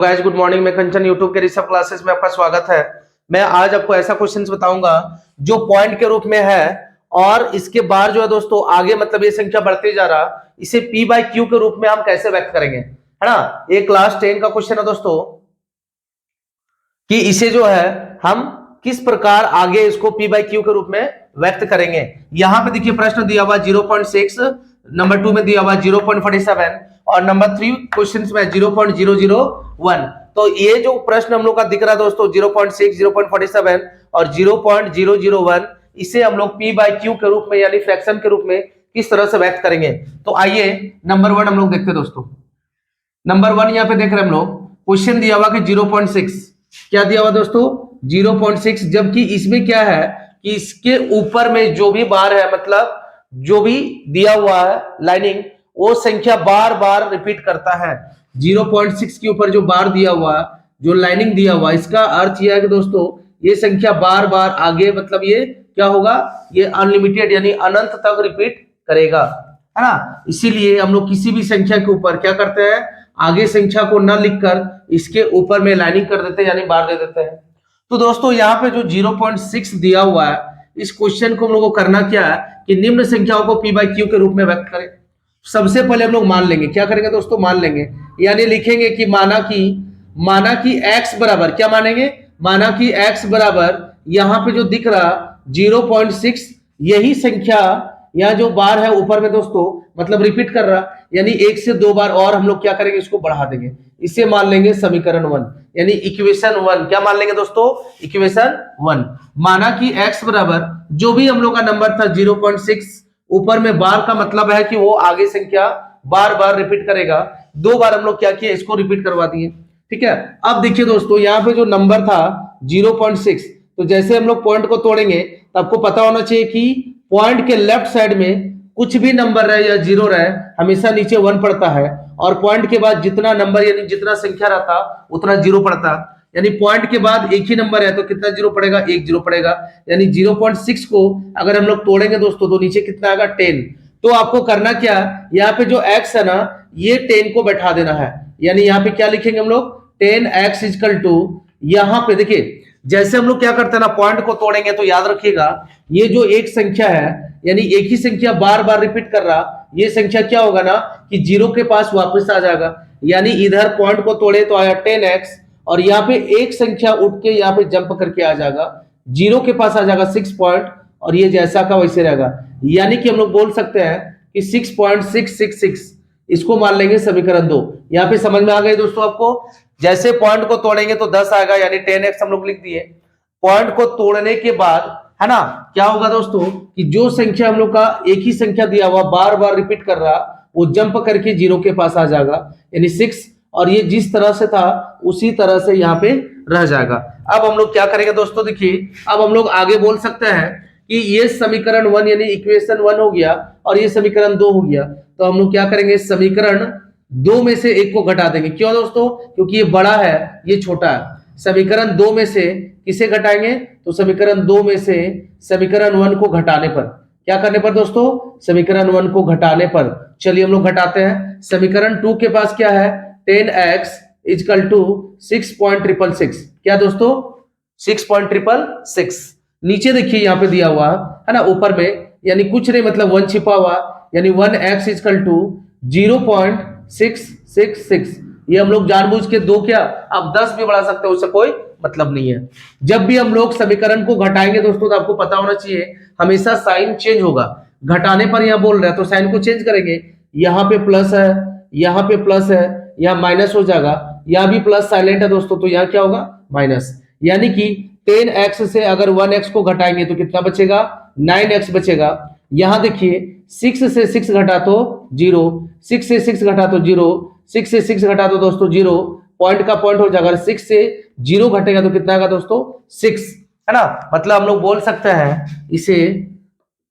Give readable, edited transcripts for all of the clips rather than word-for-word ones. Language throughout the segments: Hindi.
Guys good morning. मैं कंचन यूट्यूब के ऋषभ क्लासेस में आपका स्वागत है। मैं आज आपको ऐसा क्वेश्चन बताऊंगा जो पॉइंट के रूप में है और इसके बाद जो है दोस्तों आगे मतलब ये संख्या बढ़ती जा रहा, इसे p बाई क्यू के रूप में हम कैसे व्यक्त करेंगे, है ना। ये क्लास 10 का क्वेश्चन है दोस्तों कि इसे जो है हम किस प्रकार आगे इसको p बाई क्यू के रूप में व्यक्त करेंगे। यहां पे देखिए प्रश्न दिया हुआ 0.6, नंबर 2 में दिया हुआ 0.47 और नंबर 3 क्वेश्चन में 0.001। तो ये जो प्रश्न हम लोग का दिख रहा है दोस्तों 0.6, 0.47 और 0.001, इसे हम लोग p बाई क्यू के रूप में यानी फ्रैक्शन के रूप में किस तरह से व्यक्त करेंगे। तो आइए नंबर 1 हम लोग देखते हैं दोस्तों। नंबर 1 यहाँ पे देख रहे हैं हम लोग, क्वेश्चन दिया हुआ कि 0.6, क्या दिया हुआ दोस्तों 0.6, जबकि इसमें क्या है कि इसके ऊपर में जो भी बार है मतलब जो भी दिया हुआ है लाइनिंग, वो संख्या बार बार रिपीट करता है। 0.6 के ऊपर जो बार दिया हुआ, जो लाइनिंग दिया हुआ, इसका अर्थ यह है कि दोस्तों ये संख्या बार बार आगे मतलब ये क्या होगा, ये अनलिमिटेड यानी अनंत तक रिपीट करेगा, है ना। इसीलिए हम लोग किसी भी संख्या के ऊपर क्या करते हैं, आगे संख्या को न लिखकर इसके ऊपर में लाइनिंग कर देते हैं यानी बार दे देते हैं। तो दोस्तों यहाँ पे जो 0.6 दिया हुआ है, इस क्वेश्चन को हम लोग को करना क्या है कि निम्न संख्याओं को p बाई क्यू के रूप में व्यक्त करें। सबसे पहले हम लोग मान लेंगे, क्या करेंगे दोस्तों, मान लेंगे यानी लिखेंगे कि माना कि x बराबर, क्या मानेंगे, माना कि x बराबर यहाँ पे जो दिख रहा 0.6, यही संख्या यहाँ जो बार है ऊपर में दोस्तों मतलब रिपीट कर रहा, यानी एक से दो बार और हम लोग क्या करेंगे, इसको बढ़ा देंगे। इसे मान लेंगे समीकरण 1 यानी इक्वेशन 1। क्या मान लेंगे दोस्तों, इक्वेशन 1। माना कि x बराबर जो भी हम लोग का नंबर था 0.6, ऊपर में बार का मतलब है कि वो आगे संख्या बार बार रिपीट करेगा। दो बार हम लोग क्या किया, इसको रिपीट करवा दिए, ठीक है। अब देखिए दोस्तों यहाँ पे जो नंबर था 0.6, तो जैसे हम लोग पॉइंट को तोड़ेंगे तो आपको पता होना चाहिए कि पॉइंट के लेफ्ट साइड में कुछ भी नंबर रहे या जीरो रहे, हमेशा नीचे 1 पड़ता है, और पॉइंट के बाद जितना नंबर यानी जितना संख्या रहता उतना जीरो पड़ता, यानी पॉइंट के बाद एक ही नंबर है तो कितना जीरो पड़ेगा, एक जीरो पड़ेगा। यानी 0.6 को अगर हम लोग तोड़ेंगे दोस्तों तो नीचे कितना आएगा, 10। तो आपको करना क्या, यहाँ पे जो x है ना, ये 10 को बैठा देना है, यानी यहाँ पे क्या लिखेंगे हम लोग, 10x इक्वल टू, यहाँ पे देखिए जैसे हम लोग क्या करते हैं ना, पॉइंट को तोड़ेंगे तो याद रखिएगा ये जो एक संख्या है यानी एक ही संख्या बार बार रिपीट कर रहा, ये संख्या क्या होगा ना कि जीरो के पास वापस आ जाएगा, यानी इधर पॉइंट को तोड़े तो आया 10x, और यहाँ पे एक संख्या उठ के यहाँ पे जंप करके आ जाएगा, जीरो के पास आ जाएगा 6 पॉइंट, और ये जैसा का वैसे रहेगा। यानी कि हम लोग बोल सकते हैं कि 6.666, इसको मान लेंगे समीकरण 2। यहाँ पे समझ में आ गई दोस्तों आपको, जैसे पॉइंट को तोड़ेंगे तो 10 आएगा यानी 10x हम लोग लिख दिए। पॉइंट को तोड़ने के बाद है ना क्या होगा दोस्तों कि जो संख्या हम लोग का एक ही संख्या दिया हुआ बार बार रिपीट कर रहा, वो जंप करके जीरो के पास आ जाएगा यानी 6, और ये जिस तरह से था उसी तरह से यहाँ पे रह जाएगा। अब हम लोग क्या करेंगे दोस्तों, देखिए अब हम लोग आगे बोल सकते हैं कि ये समीकरण 1 यानी इक्वेशन 1 हो गया और ये समीकरण 2 हो गया। तो हम लोग क्या करेंगे, समीकरण 2 में से एक को घटा देंगे। क्यों दोस्तों, क्योंकि ये बड़ा है ये छोटा है। समीकरण 2 में से किसे घटाएंगे, तो समीकरण 2 में से समीकरण 1 को घटाने पर, क्या करने पर दोस्तों, समीकरण 1 को घटाने पर। चलिए हम लोग घटाते हैं। समीकरण 2 के पास क्या है, 10x इक्वल टू 6.666, क्या दोस्तों 6.666। नीचे देखिए यहाँ पे दिया हुआ है ना ऊपर में, यानी कुछ नहीं मतलब 1 छिपा हुआ, यानी 1x इक्वल टू 0.666। ये हम लोग जानबूझ के दो क्या, आप 10 भी बढ़ा सकते हो, उससे कोई मतलब नहीं है। जब भी हम लोग समीकरण को घटाएंगे दोस्तों तो आपको पता होना चाहिए हमेशा साइन चेंज होगा। घटाने पर यहाँ बोल रहे हैं तो साइन को चेंज करेंगे, यहाँ पे प्लस है, यहाँ पे प्लस है, यहाँ माइनस हो जाएगा, यहाँ भी प्लस साइलेंट है दोस्तों तो यहाँ क्या होगा, माइनस। यानी कि 10x से अगर 1x को घटाएंगे तो कितना बचेगा, 9x बचेगा। यहाँ देखिए 6 से 6 घटा तो 0, 6 से 6 घटा तो 0, 6 से 6 घटा तो दोस्तों 0, पॉइंट का पॉइंट हो जाएगा। 6 से 0 घटेगा तो कितना आएगा दोस्तों, 6, है ना। मतलब हम लोग बोल सकते हैं इसे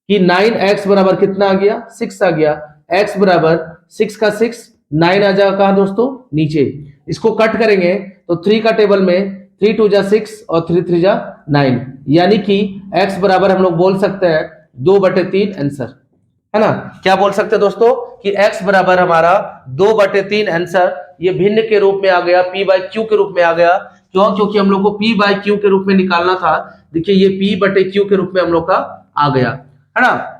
कि 9x बराबर कितना आ गया, 6 आ गया। x बराबर 6 का 6, 9 आ जाएगा कहाँ दोस्तों, नीचे। इसको कट करेंगे तो 3 का टेबल में 3 2 जा 6 और 3 3 जा 9, यानी कि x बराबर हम लोग बोल सकते हैं 2/3 आंसर, है ना। क्या बोल सकते हैं दोस्तों कि x बराबर हमारा 2/3 आंसर, ये भिन्न के रूप में आ गया, P बाई Q के रूप में आ गया। क्यों? क्योंकि हम लोग को P बाई Q के रूप में निकालना था। देखिए ये P बटे Q के रूप में हम लोग का आ गया, है ना।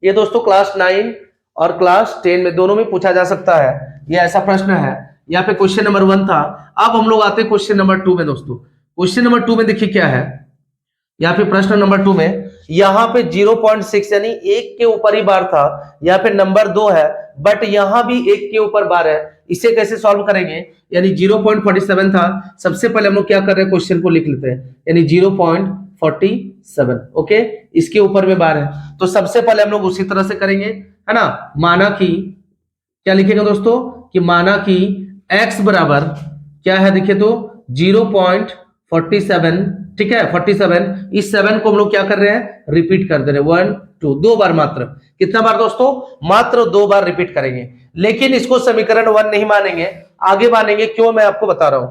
ये दोस्तों क्लास 9 और क्लास 10 में दोनों में पूछा जा सकता है, ये ऐसा प्रश्न है। यहाँ पे क्वेश्चन नंबर 1 था। अब हम लोग आते हैं क्वेश्चन नंबर 2 में दोस्तों। क्वेश्चन नंबर 2 में देखिए क्या है, यहाँ पे प्रश्न नंबर 2 में यहाँ पे 0.6 यानी 1 के ऊपर ही बार था। यहाँ पे नंबर 2 है बट यहाँ भी 1 के ऊपर बार है। इसे कैसे सॉल्व करेंगे? यानी 0.47 था। सबसे पहले हम लोग क्या कर रहे हैं, क्वेश्चन को लिख लेते हैं। यानी 0.47, ओके, इसके ऊपर में बार है तो सबसे पहले हम लोग उसी तरह से करेंगे, है ना। माना कि क्या लिखेगा दोस्तों कि माना कि x बराबर क्या है, देखिए तो 0.47, ठीक है, 47। इस 7 को हम लोग क्या कर रहे हैं, रिपीट कर दे रहे हैं 1 2 2 बार मात्र। कितना बार दोस्तों? मात्र 2 बार रिपीट करेंगे। लेकिन इसको समीकरण 1 नहीं मानेंगे, आगे मानेंगे। क्यों? मैं आपको बता रहा हूं।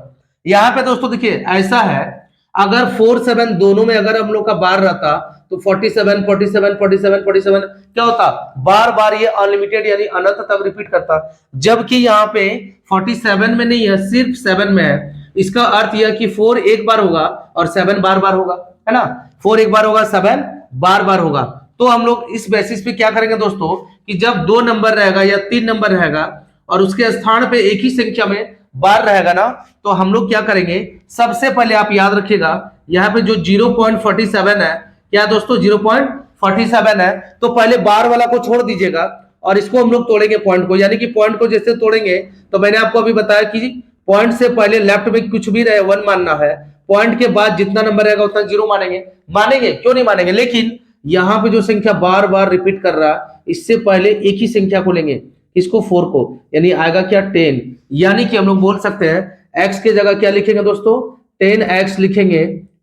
यहां पे दोस्तों देखिए ऐसा है, अगर 4 7 दोनों में अगर हम लोग का बार रहता तो 47 47 47 47 क्या होता, बार बार ये अनलिमिटेड यानी अनंत तक रिपीट करता। जबकि यहाँ पे 47 में नहीं है, सिर्फ 7 में है। इसका अर्थ यह कि 4 एक बार होगा और 7 बार बार होगा, है ना। 4 एक बार होगा, 7 बार बार होगा। तो हम लोग इस बेसिस पे क्या करेंगे दोस्तों कि जब 2 नंबर रहेगा या 3 नंबर रहेगा और उसके स्थान पे एक ही संख्या में बार रहेगा ना, तो हम लोग क्या करेंगे, सबसे पहले आप याद रखिएगा यहाँ पे जो 0.47 है, क्या दोस्तों 0.47 है, तो पहले बार वाला को छोड़ दीजिएगा और इसको हम लोग तोड़ेंगे पॉइंट को। यानी कि पॉइंट को जैसे तोड़ेंगे तो मैंने आपको अभी बताया कि पॉइंट से पहले लेफ्ट में कुछ भी रहे 1 मानना है, पॉइंट के बाद जितना नंबर रहेगा उतना 0 मानेंगे। मानेंगे, क्यों नहीं मानेंगे। लेकिन यहाँ पे जो संख्या बार बार रिपीट कर रहा है, इससे पहले एक ही संख्या को लेंगे, इसको 4 को, यानी आएगा क्या 10। यानी कि हम लोग बोल सकते हैं x के जगह क्या लिखेंगे दोस्तों, 10x लिखेंगे,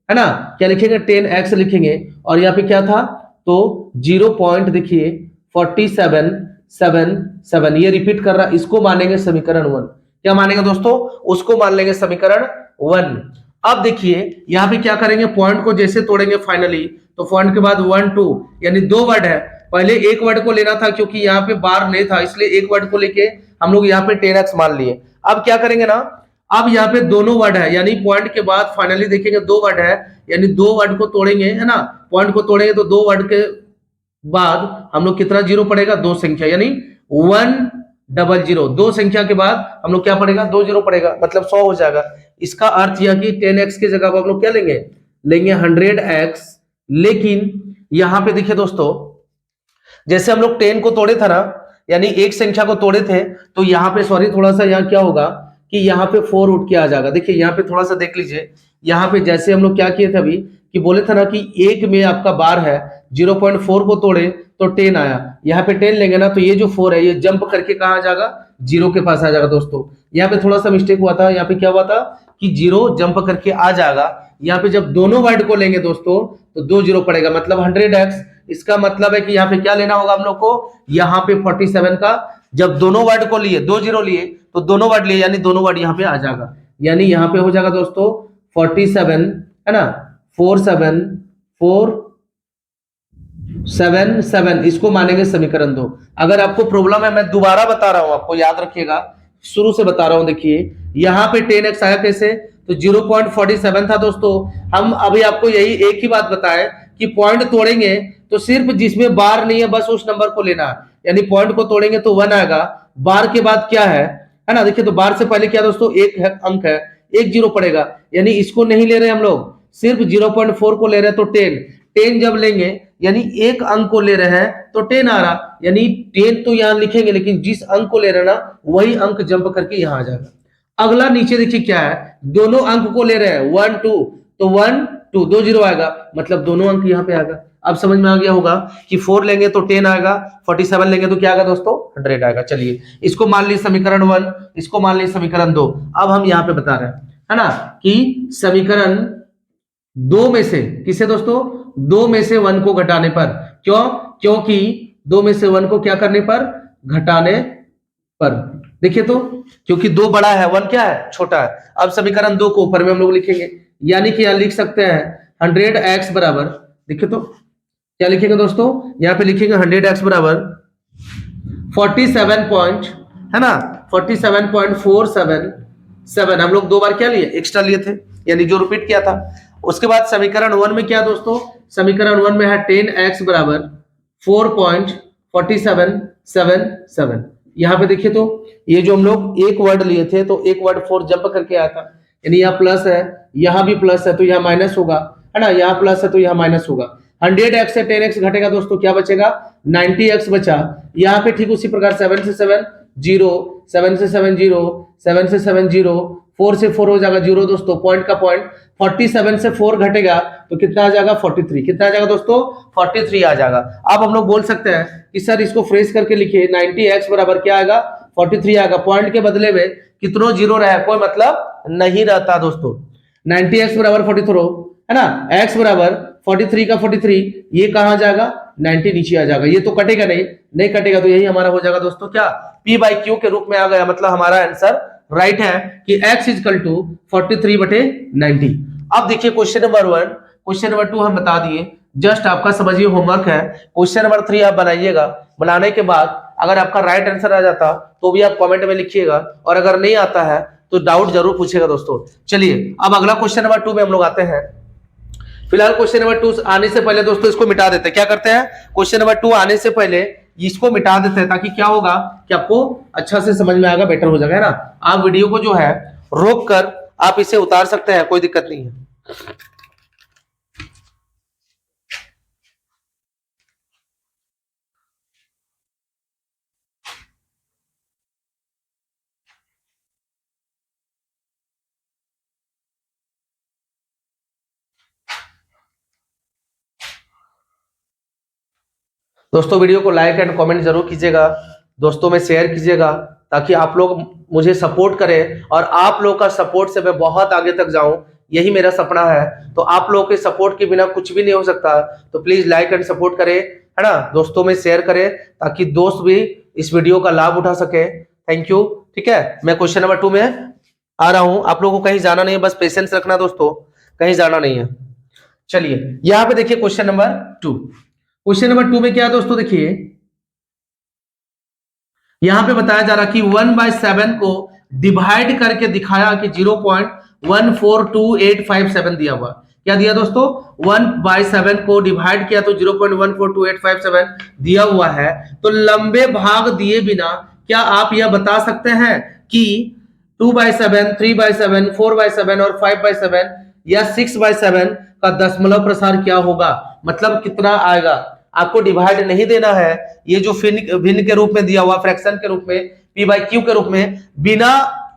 है ना। क्या लिखेंगे, 10x लिखेंगे। और यहाँ पे क्या था तो 0. देखिए 4777 ये रिपीट कर रहा, इसको मानेंगे समीकरण 1। क्या मानेंगे दोस्तों, उसको मान लेंगे समीकरण 1। अब देखिए यहाँ पे क्या करेंगे, पॉइंट को जैसे तोड़ेंगे फाइनली, तो पॉइंट के बाद 1 2 यानी 2 वर्ड है। पहले एक वर्ड को लेना था क्योंकि यहाँ पे बार नहीं था, इसलिए एक वर्ड को लेके हम लोग यहाँ पे 10x मान लिए। अब क्या करेंगे ना, अब यहाँ पे दोनों वर्ड है, यानी पॉइंट के बाद फाइनली देखेंगे 2 वर्ड है, यानी 2 वर्ड को तोड़ेंगे, है ना। पॉइंट को तोड़ेंगे तो 2 वर्ड के बाद हम लोग कितना 0 पड़ेगा, 2 संख्या, यानी 100। 2 संख्या के बाद हम लोग क्या पड़ेगा, 2 0 पड़ेगा, मतलब 100 हो जाएगा। इसका अर्थ यह कि 10x के जगह हम लोग क्या लेंगे, लेंगे 100x। लेकिन यहाँ पे देखिए दोस्तों, जैसे हम लोग 10 को तोड़े थे ना, यानी एक संख्या को तोड़े थे, तो यहाँ पे सॉरी थोड़ा सा यहाँ क्या होगा कि यहाँ पे 4 उठ के आ जाएगा। देखिए यहाँ पे थोड़ा सा देख लीजिए, यहाँ पे जैसे हम लोग क्या किए थे अभी कि बोले थे ना कि एक में आपका बार है, 0.4 को तोड़े तो 10 आया। यहाँ पे 10 लेंगे ना तो ये जो 4 है ये जंप करके कहाँ आ जाएगा, 0 के पास आ जाएगा। दोस्तों यहाँ पे थोड़ा सा मिस्टेक हुआ था, यहाँ पे क्या हुआ था कि 0 जंप करके आ जाएगा। यहाँ पे जब दोनों वर्ड को लेंगे दोस्तों तो 2 0 पड़ेगा, मतलब 100x। इसका मतलब है कि यहाँ पे क्या लेना होगा हम लोग को, यहाँ पे 47 का जब दोनों वर्ड को लिए, 2 0 लिए तो दोनों वर्ड लिए, यानी दोनों वर्ड यहाँ पे आ जाएगा। यानी यहाँ पे हो जाएगा दोस्तों 47, है ना, 47477, इसको मानेंगे समीकरण 2। अगर आपको प्रॉब्लम है, मैं दोबारा बता रहा हूं आपको, याद रखिएगा, शुरू से बता रहा हूं। देखिए यहाँ पे 10x आया कैसे, तो 0.47 था दोस्तों। हम अभी आपको यही एक ही बात बताए कि पॉइंट तोड़ेंगे तो सिर्फ जिसमें बार नहीं है बस उस नंबर को लेना है। यानी पॉइंट को तोड़ेंगे तो 1 आएगा, बार के बाद क्या है ना। देखिए तो बार से पहले क्या दोस्तों, एक अंक है, 1 0 पड़ेगा, यानी इसको नहीं ले रहे हम लोग, सिर्फ 0.4 को ले रहे हैं। तो 10 जब लेंगे यानी एक अंक को ले रहे हैं तो 10 आ रहा, यानी 10 तो यहाँ लिखेंगे, लेकिन जिस अंक को ले रहे हैं ना वही अंक जंप करके यहाँ आ जाएगा। अगला नीचे देखिए क्या है, दोनों अंक को ले रहे हैं 1 2, तो 1 2 2 0 आएगा, मतलब दोनों अंक यहाँ पे आएगा। अब समझ में आ गया होगा कि 4 लेंगे तो 10 आएगा, 47 लेंगे तो क्या आएगा दोस्तों, 100 आएगा। चलिए इसको मान ली समीकरण 1, इसको मान ली समीकरण 2। अब हम यहाँ पे बता रहे हैं, है ना, कि समीकरण 2 में से किसे दोस्तों, 2 में से 1 को घटाने पर, क्यों, क्योंकि 2 में से 1 को क्या करने पर, घटाने पर। देखिए तो क्योंकि 2 बड़ा है, 1 क्या है, छोटा है। अब समीकरण 2 को ऊपर में हम लोग लिखेंगे, यानी कि यहां लिख सकते हैं 100x बराबर, देखिए तो क्या लिखेंगे दोस्तों, यहाँ पे लिखेंगे 100x बराबर 47 पॉइंट, है ना, 47.477 हम लोग 2 बार क्या लिए, एक्स्ट्रा लिए थे, यानी जो रिपीट किया था। उसके बाद समीकरण 1 में क्या दोस्तों, समीकरण 1 में है 10x बराबर 4.4777। यहाँ पे देखिए तो ये जो हम लोग एक वर्ड लिए थे तो एक वर्ड 4 जंप करके आया था, यानी यहाँ प्लस है, यहाँ भी प्लस है तो यहाँ माइनस होगा, है ना, यहाँ प्लस है तो यहाँ माइनस होगा। 100x से 10x घटेगा दोस्तों, क्या बचेगा, 90x बचा। यहाँ पे ठीक उसी प्रकार 7 से 7 0, 7 से 7 0, 7 से 7 0, 4 से 4 हो जाएगा 0 दोस्तों, पॉइंट का पॉइंट। 47 से 4 घटेगा तो कितना आ जाएगा, 43। कितना आ जाएगा दोस्तों, 43 आ जाएगा। अब हम लोग बोल सकते हैं कि सर इसको फ्रेश करके लिखिए, 90x बराबर क्या आएगा, 43 आएगा। पॉइंट के बदले में कितनों जीरो रहे, कोई मतलब नहीं रहता दोस्तों। 90x बराबर 43 है ना, x बराबर 43 का 43, ये कहां जाएगा, 90 नीचे आ जाएगा। ये तो कटेगा नहीं कटेगा, तो यही हमारा हो जाएगा दोस्तों क्या, p बाई क्यू के रूप में आ गया। मतलब हमारा आंसर राइट है कि x इजकल टू 43/90। अब देखिए क्वेश्चन नंबर 1, क्वेश्चन नंबर 2 हम बता दिए, जस्ट आपका समझिए होमवर्क है। क्वेश्चन नंबर 3 आप बनाइएगा, बनाने के बाद अगर आपका राइट आंसर आ जाता तो भी आप कमेंट में लिखिएगा, और अगर नहीं आता है तो डाउट जरूर पूछिएगा दोस्तों। चलिए अब अगला क्वेश्चन नंबर 2 में हम लोग आते हैं। फिलहाल क्वेश्चन नंबर 2 आने से पहले दोस्तों इसको मिटा देते हैं। क्या करते हैं, क्वेश्चन नंबर 2 आने से पहले इसको मिटा देते हैं, ताकि क्या होगा कि आपको अच्छा से समझ में आएगा, बेटर हो जाएगा, है ना। आप वीडियो को जो है रोक कर आप इसे उतार सकते हैं, कोई दिक्कत नहीं है। दोस्तों वीडियो को लाइक एंड कमेंट जरूर कीजिएगा, दोस्तों में शेयर कीजिएगा, ताकि आप लोग मुझे सपोर्ट करें, और आप लोग का सपोर्ट से मैं बहुत आगे तक जाऊं, यही मेरा सपना है। तो आप लोगों के सपोर्ट के बिना कुछ भी नहीं हो सकता, तो प्लीज लाइक एंड सपोर्ट करें, है ना, दोस्तों में शेयर करें, ताकि दोस्त भी इस वीडियो का लाभ उठा सके। Thank you. ठीक है, मैं क्वेश्चन नंबर 2 में आ रहा हूं, आप लोगों को कहीं जाना नहीं है, बस पेशेंस रखना दोस्तों, कहीं जाना नहीं है। चलिए यहां पे देखिए क्वेश्चन नंबर 2, क्वेश्चन नंबर 2 में क्या है दोस्तों, देखिए यहां पे बताया जा रहा कि 1/7 को डिवाइड करके दिखाया कि 0.142857 दिया हुआ। क्या दिया दोस्तों, 1/7 को डिवाइड किया तो 0.142857 दिया हुआ है। तो लंबे भाग दिए बिना क्या आप यह बता सकते हैं कि 2/7, 3/7, 4/7 और 5/7 या 6/7 का दशमलव प्रसार क्या होगा, मतलब कितना आएगा। आपको डिवाइड नहीं देना है, ये जो भिन्न के रूप में दिया हुआ, फ्रैक्शन के रूप में, p बाई क्यू के रूप में, बिना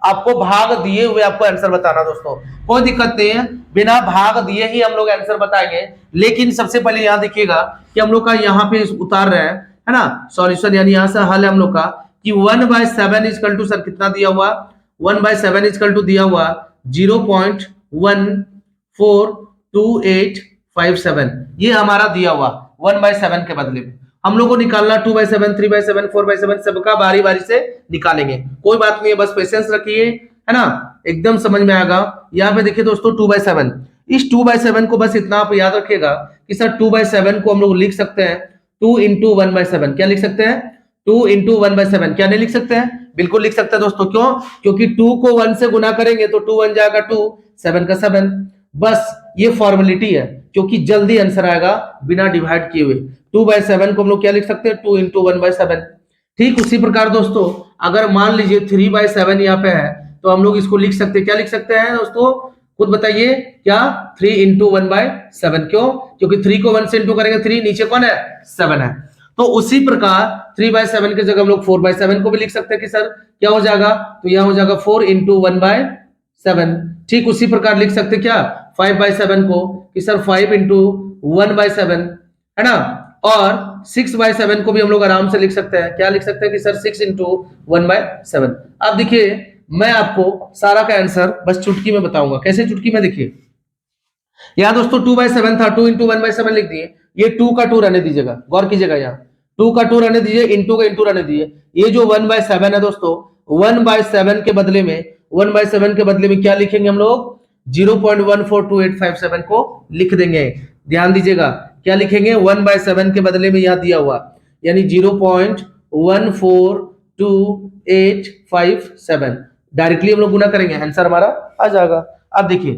आपको भाग दिए हुए आपको आंसर बताना दोस्तों, कोई दिक्कत नहीं है, बिना भाग दिए ही हम लोग आंसर बताएंगे। लेकिन सबसे पहले यहाँ देखिएगा कि हम लोग का यहाँ पे उतार रहे हैं, है ना, सॉल्यूशन, यानी यहाँ से हल है हम लोग का कि 1/7 इजकल टू, सर कितना दिया हुआ, 1/7 इजकल टू दिया हुआ 0.142857, ये हमारा दिया हुआ 1/7 के बदले में। हम लोग को निकालना 2/7, 3/7, 4/7, सबका बारी बारी से निकालेंगे, कोई बात नहीं है, बस पेशेंस रखिए, है ना, एकदम समझ में आएगा। यहाँ पे देखिए दोस्तों 2/7, इस 2/7 को बस इतना आप याद रखिएगा कि सर 2/7 को हम लोग लिख सकते हैं 2 into 1/7। क्या लिख सकते हैं, 2 into 1/7। क्या नहीं लिख सकते हैं, बिल्कुल लिख सकते हैं दोस्तों। क्यों, क्योंकि 2 को 1 से गुना करेंगे तो 2 1 जाएगा 2, 7 का 7, बस ये फॉर्मेलिटी है, क्योंकि जल्दी आंसर आएगा बिना डिवाइड किए हुए। 2/7 को हम लोग क्या लिख सकते हैं, 2 into 1/7। ठीक उसी प्रकार दोस्तों अगर मान लीजिए 3/7 यहाँ पे है तो हम लोग इसको लिख सकते हैं, क्या लिख सकते हैं दोस्तों, खुद बताइए, क्या 3 into 1/7। क्यों, क्योंकि 3 को 1 से इंटू करेंगे, 3 नीचे कौन है, 7 है। तो उसी प्रकार 3/7 की जगह हम लोग 4/7 को भी लिख सकते हैं कि सर क्या हो जाएगा, तो यह हो जाएगा 4 into 1/7। ठीक उसी प्रकार लिख सकते क्या 5/7 को कि सर 5 into 1/7, है ना, और 6/7 को भी हम लोग आराम से लिख सकते हैं, क्या लिख सकते हैं कि सर 6 into 1/7। अब देखिए मैं आपको सारा का आंसर बस चुटकी में बताऊंगा, कैसे चुटकी में, देखिए यहाँ दोस्तों 2/7 था, 2 into 1/7 लिख दिए, ये 2 का 2 रहने दीजिएगा, गौर कीजिएगा, यहाँ 2 का 2 रहने दीजिए, इंटू का इंटू रहने दीजिए। ये जो 1/7 है दोस्तों, 1/7 के बदले में, 1/7 के बदले में क्या लिखेंगे हम लोग, 0.142857 को लिख देंगे। ध्यान दीजिएगा क्या लिखेंगे, 1/7 के बदले में यहाँ दिया हुआ, यानी 0.142857 2857। डायरेक्टली हम लोग गुना करेंगे, आंसर हमारा आ जाएगा। अब देखिए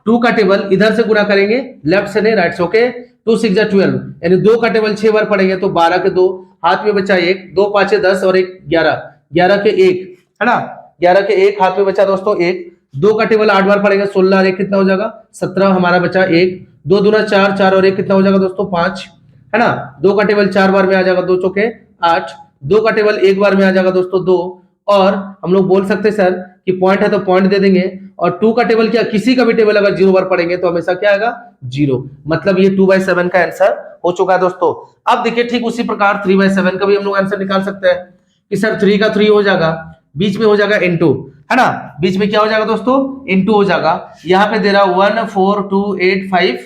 2 का टेबल इधर से गुना करेंगे, लेफ्ट से नहीं राइट से, ओके। 2 6 जा 12, यानी 2 का टेबल 6 बार पढ़ेंगे तो 12 के 2, हाथ में बचा 1, 2 5 10 और 1 11, 11 के 1 है ना, 11 के 1 हाथ में बचा दोस्तों 1। 2 का टेबल 8 बार पढ़ेंगे, 16 और 1 कितना हो जाएगा 17, हमारा बचा 1। 2 दूना 4, 4 और 1 कितना हो जाएगा दोस्तों 5 है ना। 2 का टेबल 4 बार में आ जाएगा, 2 चौके 8। 2 का टेबल 1 बार में आ जाएगा दोस्तों 2। और हम लोग बोल सकते हैं सर कि पॉइंट है तो पॉइंट दे देंगे, और 2 का टेबल क्या, किसी का भी टेबल अगर 0 बार पढ़ेंगे तो हमेशा क्या आएगा 0, मतलब ये 2/7 का आंसर हो चुका है दोस्तों। अब देखिए ठीक उसी प्रकार 3/7 का भी हम लोग आंसर निकाल सकते हैं कि सर 3 का 3 हो जाएगा, बीच में हो जाएगा इनटू है ना, बीच में क्या हो जाएगा दोस्तों इनटू हो जाएगा। यहां पे दे रहा 14285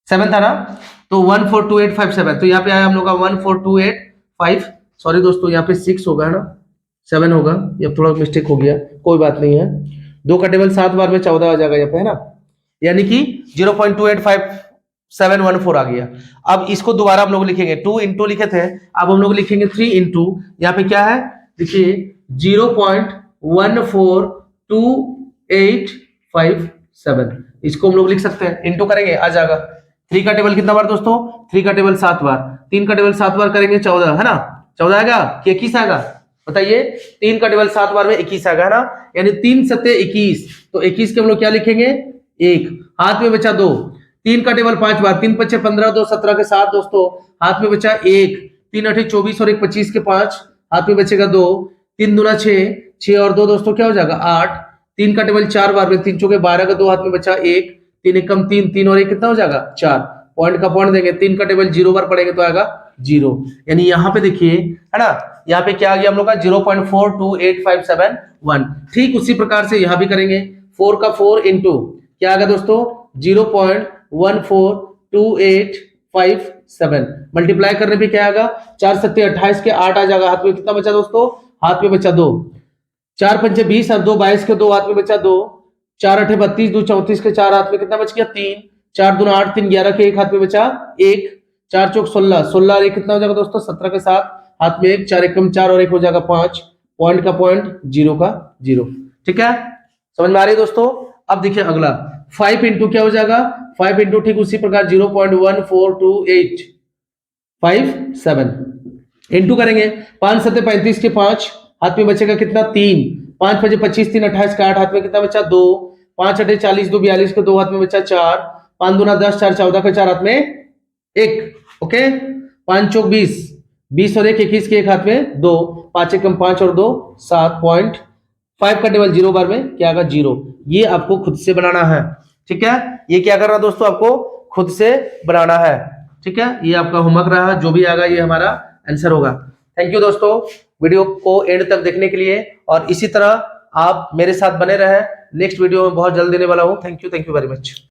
था ना, तो 14285, तो यहाँ पे आया हम लोग का 14285, सॉरी दोस्तों यहाँ पे 6 होगा है ना, 7 होगा, ये थोड़ा मिस्टेक हो गया, कोई बात नहीं है। 2 का टेबल 7 बार में 14 आ जाएगा यहाँ पे है ना, यानी कि 0.285714 आ गया। अब इसको दोबारा हम लोग लिखेंगे, 2 इंटू लिखे थे, अब हम लोग लिखेंगे 3 इंटू, यहाँ पे क्या है देखिए 0.14285, इसको हम लोग लिख सकते हैं, इंटू करेंगे आ जाएगा। 3 का टेबल कितना बार दोस्तों, 3 का टेबल 7 बार, 3 का टेबल 7 बार करेंगे 14 है ना, 14 आएगा कि 21 आएगा बताइए। 3 का टेबल 7 बार में 21 आएगा है ना, यानी 3 सत्ते 21, तो 21 के हम लोग क्या लिखेंगे 1, हाथ में बचा 2। 3 का टेबल 5 बार, 3 5 15, 2 17 के 7 दोस्तों, हाथ में बचा 1, 3 8 24 और 1 25 के 5, हाथ में बचेगा 2, 3 दूना 6, 6 और 2 दोस्तों क्या हो जाएगा 8। 3 का टेबल 4 बार में, 3 चौके 12 का 2, हाथ में बचा 1, 3 एकम 3, 3 और 1 कितना हो जाएगा 4, पॉइंट का पॉइंट देंगे। 3 का टेबल 0 बार पढ़ेंगे तो आएगा 0, यानी यहाँ पे देखिए है ना, यहाँ पे क्या आ गया हम लोग का 0.428571। ठीक उसी प्रकार से यहाँ भी करेंगे, 4 का 4 इंटू क्या आ गया दोस्तों 0.14285, मल्टीप्लाई करने पे क्या आएगा 4 सत्ते 28 के 8 आ जाएगा, हाथ में कितना बचा दोस्तों, हाथ में बचा 2, 4 पंचे 20 और 2 22 के 2, हाथ में बचा 2, 4 8 32, 2 34 के 4, हाथ में कितना बच गया 3, 4 दूना 8, 3 11 के 1, हाथ में बचा 1, 4 चौक 16, 16 और 1 कितना हो जाएगा दोस्तों 17 के 7, हाथ में 1, 4 एकम 4 और 1 हो जाएगा 5, पॉइंट का पॉइंट 0 का 0। ठीक है, समझ में आ रही है दोस्तों। अब देखिए अगला 5 इंटू क्या हो जाएगा, 5 इंटू ठीक उसी प्रकार 0.14285 इंटू करेंगे, 5 सत्ते 35 के 5, हाथ में बचेगा कितना 3, 5 5 25, 3 28 का 8, हाथ में कितना बचा 2, 5 8 40, 2 42 के 2, हाथ में बचा 4, 5 दूना 10, 4 14 का 4, हाथ में 1, ओके, 5 चौक 20, 20 और 1 21 के 1, हाथ में 2, 5 एकम 5 और 2 7, पॉइंट 5 का टेबल 0 बार में क्या आएगा 0। ये आपको खुद से बनाना है, ठीक है, ये क्या करना दोस्तों आपको खुद से बनाना है, ठीक है, ये आपका होमवर्क रहा, जो भी आएगा ये हमारा आंसर होगा। थैंक यू दोस्तों वीडियो को एंड तक देखने के लिए, और इसी तरह आप मेरे साथ बने रहे, नेक्स्ट वीडियो में बहुत जल्द देने वाला हूं। Thank you very much.